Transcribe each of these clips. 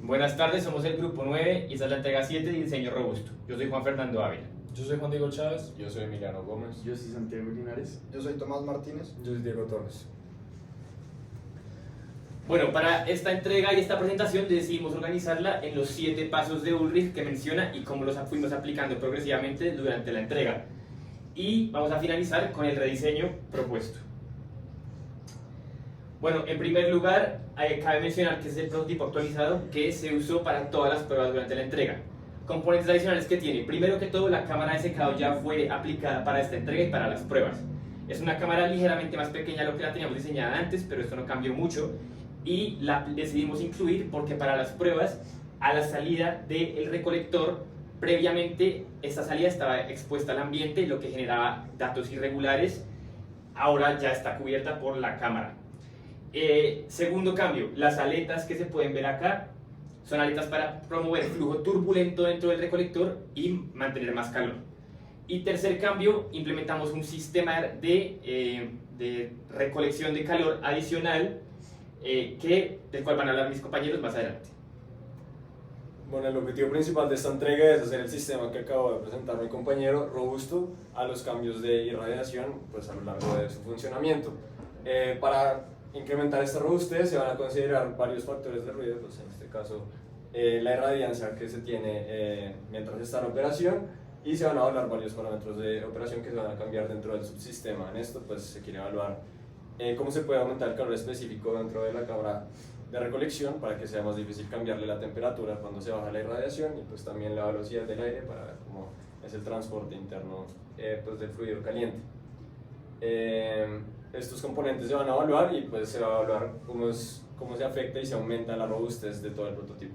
Buenas tardes, somos el grupo 9 y esta es la entrega 7 de diseño robusto. Yo soy Juan Fernando Ávila. Yo soy Juan Diego Chávez. Yo soy Emiliano Gómez. Yo soy Santiago Linares. Yo soy Tomás Martínez. Yo soy Diego Torres. Bueno, para esta entrega y esta presentación decidimos organizarla en los 7 pasos de Ulrich que menciona y cómo los fuimos aplicando progresivamente durante la entrega. Y vamos a finalizar con el rediseño propuesto. Bueno, en primer lugar, cabe mencionar que es el prototipo actualizado que se usó para todas las pruebas durante la entrega. Componentes adicionales que tiene. Primero que todo, la cámara de secado ya fue aplicada para esta entrega y para las pruebas. Es una cámara ligeramente más pequeña de lo que la teníamos diseñada antes, pero esto no cambió mucho. Y la decidimos incluir porque para las pruebas, a la salida del recolector, previamente esta salida estaba expuesta al ambiente, lo que generaba datos irregulares. Ahora ya está cubierta por la cámara. Segundo cambio, las aletas que se pueden ver acá son aletas para promover flujo turbulento dentro del recolector y mantener más calor. Y tercer cambio, implementamos un sistema de recolección de calor adicional del cual van a hablar mis compañeros más adelante. Bueno, el objetivo principal de esta entrega es hacer el sistema que acabo de presentar mi compañero robusto a los cambios de irradiación pues, a lo largo de su funcionamiento. Para incrementar esta robustez se van a considerar varios factores de ruido, pues en este caso la irradiancia que se tiene mientras está en operación, y se van a evaluar varios parámetros de operación que se van a cambiar dentro del subsistema. En esto pues se quiere evaluar cómo se puede aumentar el calor específico dentro de la cámara de recolección para que sea más difícil cambiarle la temperatura cuando se baja la irradiación, y pues también la velocidad del aire para ver cómo es el transporte interno pues, del fluido caliente. Estos componentes se van a evaluar y pues se va a evaluar cómo se afecta y se aumenta la robustez de todo el prototipo.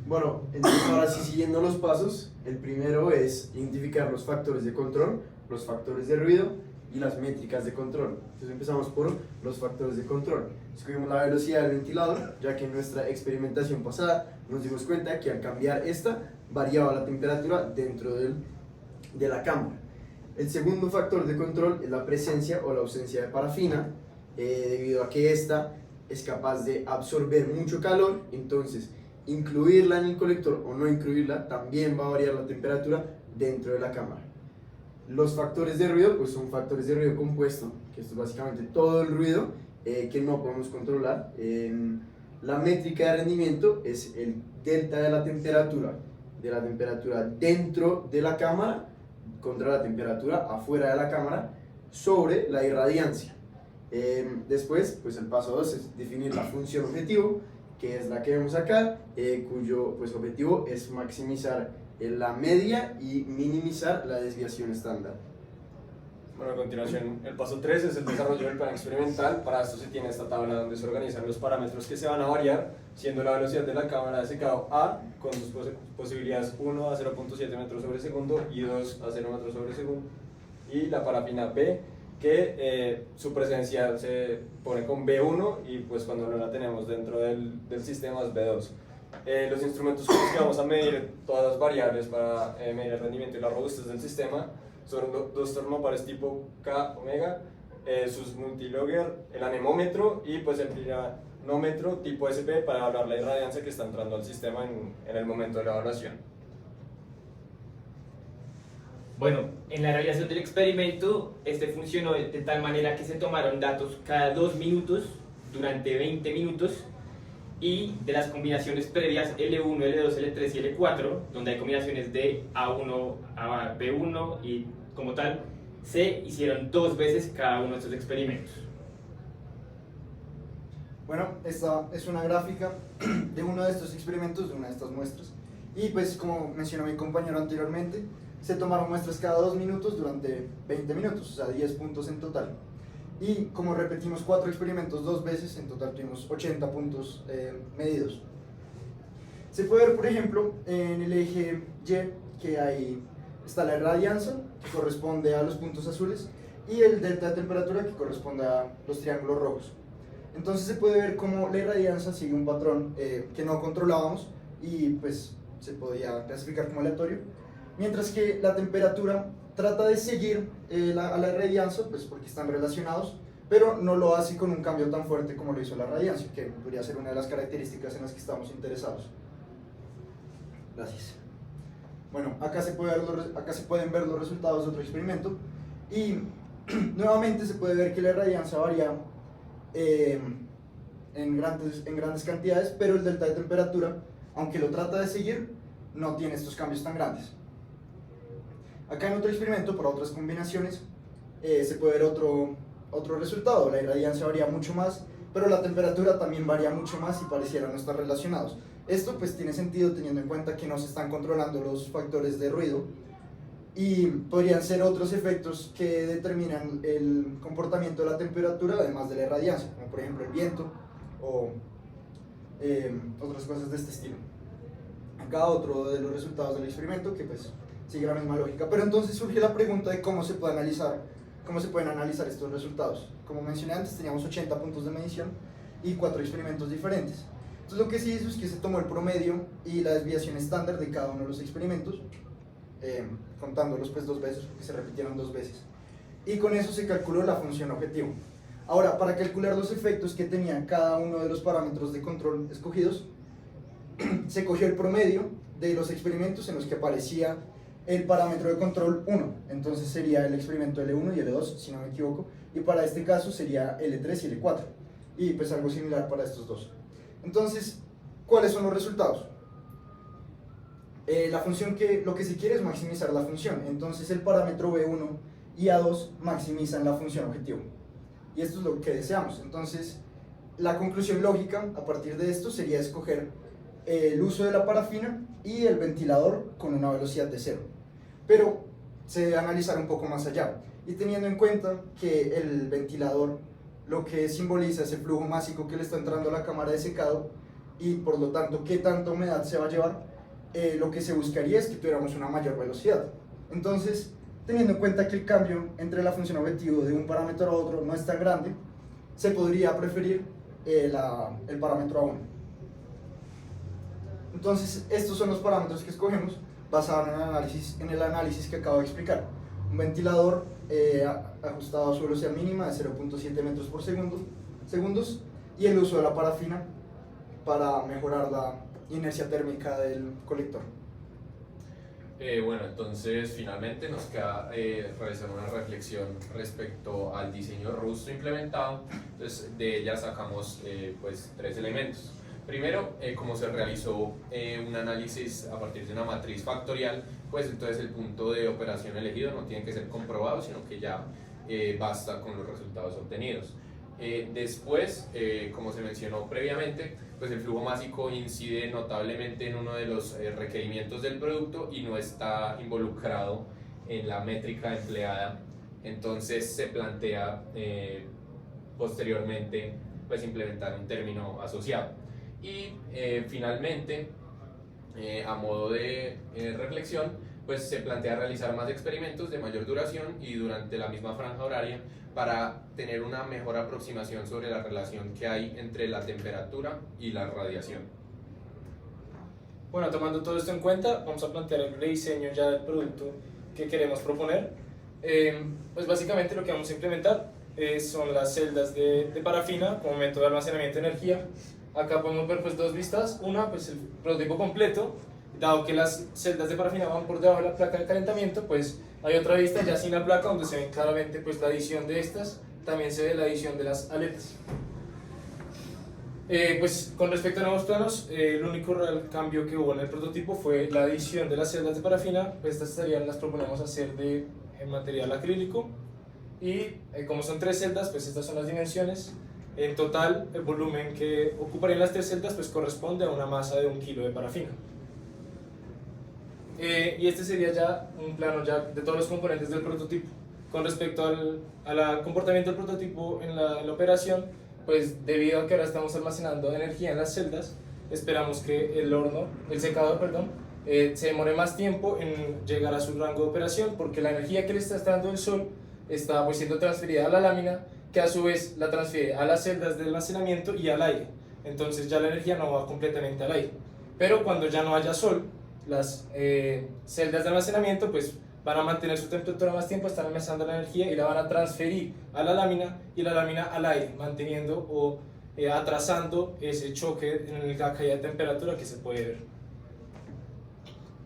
Bueno, entonces ahora sí, siguiendo los pasos, el primero es identificar los factores de control, los factores de ruido y las métricas de control. Entonces empezamos por los factores de control. Escogimos la velocidad del ventilador, ya que en nuestra experimentación pasada nos dimos cuenta que al cambiar esta variaba la temperatura dentro de la cámara. El segundo factor de control es la presencia o la ausencia de parafina, debido a que esta es capaz de absorber mucho calor. Entonces incluirla en el colector o no incluirla también va a variar la temperatura dentro de la cámara. Los factores de ruido pues son factores de ruido compuesto, que esto es básicamente todo el ruido que no podemos controlar. La métrica de rendimiento es el delta de la temperatura dentro de la cámara contra la temperatura afuera de la cámara sobre la irradiancia. Después, pues el paso 2 es definir la función objetivo, que es la que vemos acá, cuyo pues, objetivo es maximizar la media y minimizar la desviación estándar. Bueno, a continuación, el paso 3 es el desarrollo del plan experimental. Para esto se tiene esta tabla donde se organizan los parámetros que se van a variar, siendo la velocidad de la cámara de secado A con sus posibilidades 1 a 0.7 metros sobre segundo y 2 a 0 metros sobre segundo, y la parafina B, que su presencia se pone con B1 y pues cuando no la tenemos dentro del sistema es B2. Los instrumentos con los que vamos a medir todas las variables para medir el rendimiento y la robustez del sistema son dos termopares tipo K-omega, sus multilogger, el anemómetro y pues el piranómetro tipo SP para evaluar la irradiancia que está entrando al sistema en el momento de la evaluación. Bueno, en la realización del experimento, este funcionó de tal manera que se tomaron datos cada 2 minutos durante 20 minutos, y de las combinaciones previas L1, L2, L3 y L4, donde hay combinaciones de A1 a B1 y como tal, se hicieron 2 veces cada uno de estos experimentos. Bueno, esta es una gráfica de uno de estos experimentos, de una de estas muestras. Y pues como mencionó mi compañero anteriormente, se tomaron muestras cada 2 minutos durante 20 minutos, o sea 10 puntos en total. Y como repetimos 4 experimentos 2 veces, en total tuvimos 80 puntos medidos. Se puede ver, por ejemplo, en el eje Y que está la irradianza, que corresponde a los puntos azules, y el delta de temperatura, que corresponde a los triángulos rojos. Entonces se puede ver cómo la irradianza sigue un patrón que no controlábamos y pues se podía clasificar como aleatorio, mientras que la temperatura trata de seguir a la irradianza, pues porque están relacionados, pero no lo hace con un cambio tan fuerte como lo hizo la radiancia, que podría ser una de las características en las que estamos interesados. Gracias. Bueno, acá se pueden ver los resultados de otro experimento y nuevamente se puede ver que la irradiancia varía en grandes cantidades, pero el delta de temperatura, aunque lo trata de seguir, no tiene estos cambios tan grandes. Acá en otro experimento, por otras combinaciones, se puede ver otro resultado. La irradiancia varía mucho más, pero la temperatura también varía mucho más y parecieran no estar relacionados. Esto pues tiene sentido teniendo en cuenta que no se están controlando los factores de ruido y podrían ser otros efectos que determinan el comportamiento de la temperatura además de la irradiancia, como por ejemplo el viento o otras cosas de este estilo. Acá otro de los resultados del experimento que pues sigue la misma lógica, pero entonces surge la pregunta de cómo se pueden analizar estos resultados. Como mencioné antes, teníamos 80 puntos de medición y 4 experimentos diferentes. Entonces lo que se hizo es que se tomó el promedio y la desviación estándar de cada uno de los experimentos, contándolos pues 2 veces, porque se repitieron 2 veces, y con eso se calculó la función objetivo. Ahora, para calcular los efectos que tenía cada uno de los parámetros de control escogidos, se cogió el promedio de los experimentos en los que aparecía el parámetro de control 1, entonces sería el experimento L1 y L2, si no me equivoco, y para este caso sería L3 y L4, y pues algo similar para estos dos. Entonces, ¿cuáles son los resultados? La función lo que se quiere es maximizar la función, entonces el parámetro B1 y A2 maximizan la función objetivo, y esto es lo que deseamos. Entonces, la conclusión lógica a partir de esto sería escoger el uso de la parafina y el ventilador con una velocidad de 0, pero se debe analizar un poco más allá, y teniendo en cuenta que el ventilador lo que simboliza es el flujo másico que le está entrando a la cámara de secado y por lo tanto qué tanta humedad se va a llevar, lo que se buscaría es que tuviéramos una mayor velocidad. Entonces, teniendo en cuenta que el cambio entre la función objetivo de un parámetro a otro no es tan grande, se podría preferir el parámetro A1. Entonces, estos son los parámetros que escogemos basados en el análisis que acabo de explicar. Un ventilador ajustado a su velocidad mínima de 0.7 metros por segundos y el uso de la parafina para mejorar la inercia térmica del colector. Bueno, entonces finalmente nos queda realizar una reflexión respecto al diseño robusto implementado. Entonces de ella sacamos pues 3 elementos. Primero, como se realizó un análisis a partir de una matriz factorial, pues entonces el punto de operación elegido no tiene que ser comprobado, sino que ya basta con los resultados obtenidos. Después, como se mencionó previamente, pues el flujo másico incide notablemente en uno de los requerimientos del producto y no está involucrado en la métrica empleada. Entonces se plantea posteriormente pues implementar un término asociado. Y finalmente, a modo de reflexión, pues se plantea realizar más experimentos de mayor duración y durante la misma franja horaria para tener una mejor aproximación sobre la relación que hay entre la temperatura y la radiación. Bueno, tomando todo esto en cuenta, vamos a plantear el rediseño ya del producto que queremos proponer. Pues básicamente lo que vamos a implementar son las celdas de parafina como método de almacenamiento de energía. Acá podemos ver pues 2 vistas, una pues el prototipo completo, dado que las celdas de parafina van por debajo de la placa de calentamiento, pues hay otra vista ya sin la placa donde se ve claramente pues la adición de estas, también se ve la adición de las aletas. Pues con respecto a nuevos planos, el único real cambio que hubo en el prototipo fue la adición de las celdas de parafina. Pues estas las proponemos hacer de material acrílico y como son 3 celdas, pues estas son las dimensiones. En total, el volumen que ocuparían las 3 celdas pues corresponde a una masa de 1 kilo de parafina. Y este sería ya un plano ya de todos los componentes del prototipo. Con respecto al comportamiento del prototipo en la operación, pues debido a que ahora estamos almacenando energía en las celdas, esperamos que el secador, se demore más tiempo en llegar a su rango de operación, porque la energía que le está dando el sol está pues siendo transferida a la lámina, que a su vez la transfiere a las celdas de almacenamiento y al aire. Entonces ya la energía no va completamente al aire. Pero cuando ya no haya sol, las celdas de almacenamiento pues van a mantener su temperatura más tiempo, están almacenando la energía y la van a transferir a la lámina y la lámina al aire, manteniendo o atrasando ese choque en la caída de temperatura que se puede ver.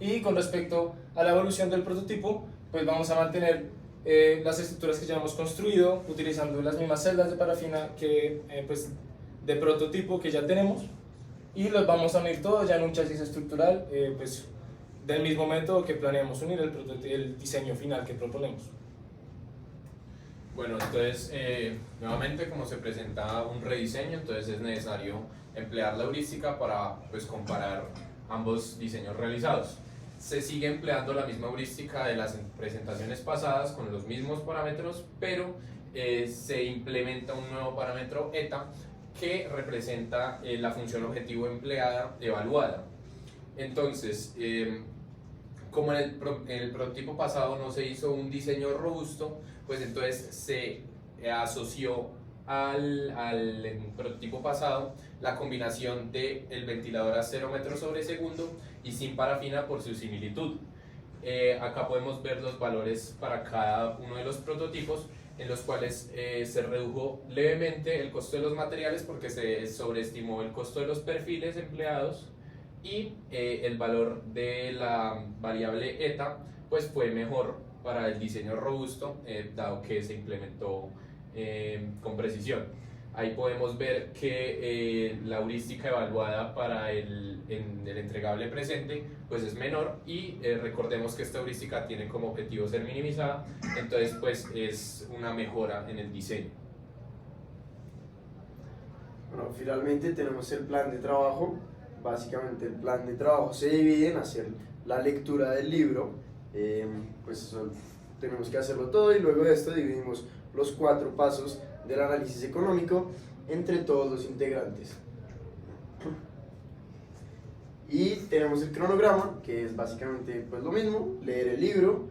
Y con respecto a la evolución del prototipo, pues vamos a mantener las estructuras que ya hemos construido, utilizando las mismas celdas de parafina que, pues, de prototipo que ya tenemos, y los vamos a unir todos ya en un chasis estructural, pues, del mismo método que planeamos unir el diseño final que proponemos. Bueno, entonces, nuevamente, como se presenta un rediseño, entonces es necesario emplear la heurística para, pues, comparar ambos diseños realizados. Se sigue empleando la misma heurística de las presentaciones pasadas con los mismos parámetros, pero se implementa un nuevo parámetro eta que representa la función objetivo empleada evaluada. Entonces, como en el prototipo pasado no se hizo un diseño robusto, pues entonces se asoció al prototipo pasado la combinación del ventilador a 0 metros sobre segundo y sin parafina por su similitud. Acá podemos ver los valores para cada uno de los prototipos, en los cuales se redujo levemente el costo de los materiales porque se sobreestimó el costo de los perfiles empleados, y el valor de la variable eta pues fue mejor para el diseño robusto, dado que se implementó con precisión. Ahí podemos ver que la heurística evaluada para el entregable presente pues es menor, y recordemos que esta heurística tiene como objetivo ser minimizada, entonces pues es una mejora en el diseño. Bueno, finalmente tenemos el plan de trabajo. Básicamente el plan de trabajo se divide en hacer la lectura del libro, pues eso, tenemos que hacerlo todo, y luego de esto dividimos los 4 pasos del análisis económico entre todos los integrantes. Y tenemos el cronograma, que es básicamente pues lo mismo: leer el libro,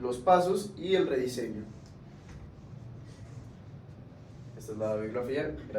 los pasos y el rediseño. Esta es la bibliografía. Gracias.